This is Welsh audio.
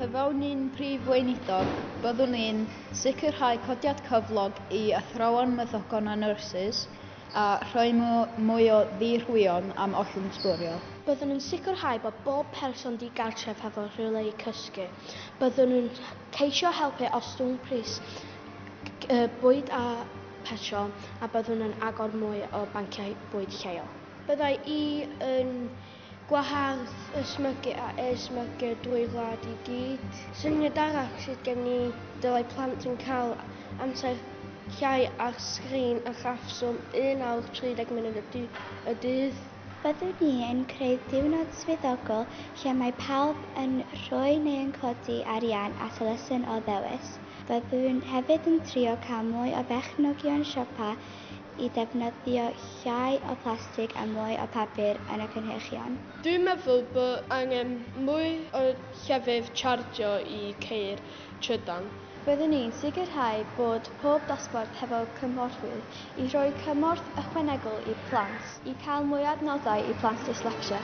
Efo ni'n Brif Weinidog, byddwn ni'n sicrhau codiad cyflog i athrawon meddygon a nyrsys a rhoi mwy o ddirhwion am ollwng sbwriel. Byddwn yn sicrhau bod bob person digartref hefo rhywle i cysgu. Byddwn yn ceisio helpu ostwng pris bwyd a petrol a byddwn yn agor mwy o banciau bwyd lleol. Byddai yn gwahardd ysmygu a esmygu drwy wlad i gyd. Syniad arall sydd gen i dylai plant yn cael amser llai ar sgrin a chaffswm 1 awr 30 munud y dydd. Byddwn ni yn creu diwrnod swyddogol lle mae pawb yn rhoi neu yn codi arian at elusen o ddewis. Byddwn hefyd yn trio cael mwy o bechnogion siopa i ddefnyddio llai o plastig a mwy o papur yn y cynhyrchion. Dwi'n meddwl bod angen mwy o llefydd chargio i ceir trydan. Byddwn ni'n sicrhau bod pob dosbarth hefo cymorthwyr i roi cymorth ychwanegol i plant i cael mwy o adnoddau i plant dyslexia.